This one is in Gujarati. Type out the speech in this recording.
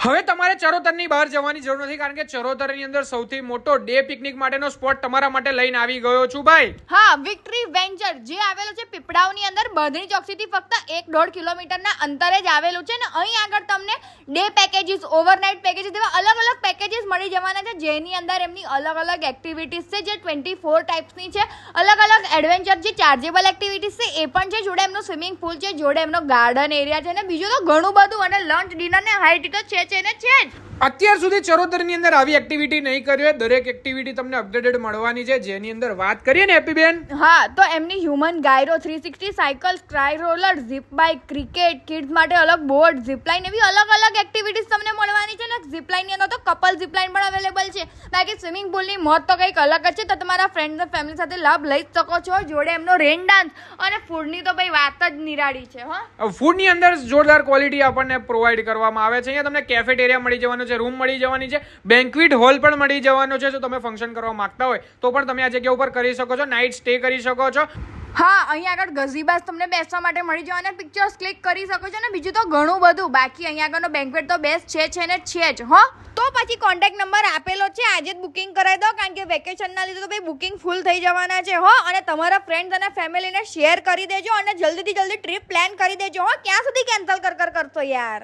હવે તમારે ચરોતરની બહાર જવાની જરૂર નથી, કારણ કે ચરોતરની અંદર સૌથી મોટો ડે પિકનિક માટેનો સ્પોટ તમારા માટે લઈને આવી ગયો છું ભાઈ. હા, વિક્ટરી વેન્ચર જે આવેલું છે પીપળાવની અંદર બાંધણી ચોકસીથી ફક્ત 1-1.5 કિલોમીટરના અંતરે જ આવેલું છે ને અહીં આગળ તમને ડે પેકેજીસ, ઓવરનાઇટ પેકેજીસ જેવા અલગ અલગ પેકેજીસ મળી જવાના છે, જેની અંદર એમની અલગ અલગ એક્ટિવિટીઝ છે જે 24 ટાઈપ્સની છે. અલગ અલગ એડવેન્ચર જે ચાર્જેબલ એક્ટિવિટીઝ છે એ પણ છે, જોડે એમનું સ્વિમિંગ પુલ છે, જોડે એમનો ગાર્ડન એરિયા છે ને બીજું તો ઘણું બધું, અને લંચ ડિનર ને હાઈ ટી તો છે જ. અત્યાર સુધી ચરોતરની અંદર આવી એક્ટિવિટી નહીં કરી હોય, દરેક એક્ટિવિટી તમને અપડેટેડ મળવાની છે, જેની અંદર વાત કરીએ ને હેપી બેન. હા, તો એમની human gyro, 360 cycle, sky roller, zip bike, cricket, kids માટે અલગ બોર્ડ, ઝીપલાઇન એવી અલગ અલગ એક્ટિવિટીઝ તમને મળવાની છે ને. ઝીપલાઇનની અંદર તો કપલ ઝીપલાઇન પણ અવેલેબલ છે. બાકી સ્વિમિંગ પુલની મોત તો કંઈક અલગ જ છે, તો તમારા ફ્રેન્ડ્સ અને ફેમિલી સાથે લાભ લઈ શકો છો. જોડે એમનો રેન ડાન્સ અને ફૂડની તો ભાઈ વાત જ નિરાળી છે. હા, ફૂડની અંદર જોરદાર ક્વોલિટી આપણને પ્રોવાઈડ કરવામાં આવે છે. અહીંયા તમને કેફેટેરિયા મળી જવાનું છે, રૂમ મળી જવાની છે, બેન્ક્વેટ હોલ પણ મળી જવાનો છે. જો તમે ફંક્શન કરવા માંગતા હોય તો પણ તમે આ જગ્યા ઉપર કરી શકો છો, નાઇટ સ્ટે કરી શકો છો. હા, અહીં આગળ ગઝીબાસ તમને બેસવા માટે મળી જવાના, પિક્ચર્સ ક્લિક કરી શકો છો ને બીજું તો ઘણું બધું. બાકી અહીં આગળનો બેન્ક્વેટ તો બેસ્ટ છે ને છે જ. હા, તો પછી કોન્ટેક્ટ નંબર આપેલો છે, આજે જ બુકિંગ કરાવી દો, કારણ કે વેકેશનના લીધે તો ભાઈ બુકિંગ ફૂલ થઈ જવાના છે. હો, અને તમારા ફ્રેન્ડ્સ અને ફેમિલીને શેર કરી દેજો અને જલ્દીથી જલ્દી ટ્રીપ પ્લાન કરી દેજો. હો, ક્યાં સુધી કેન્સલ કરશો યાર.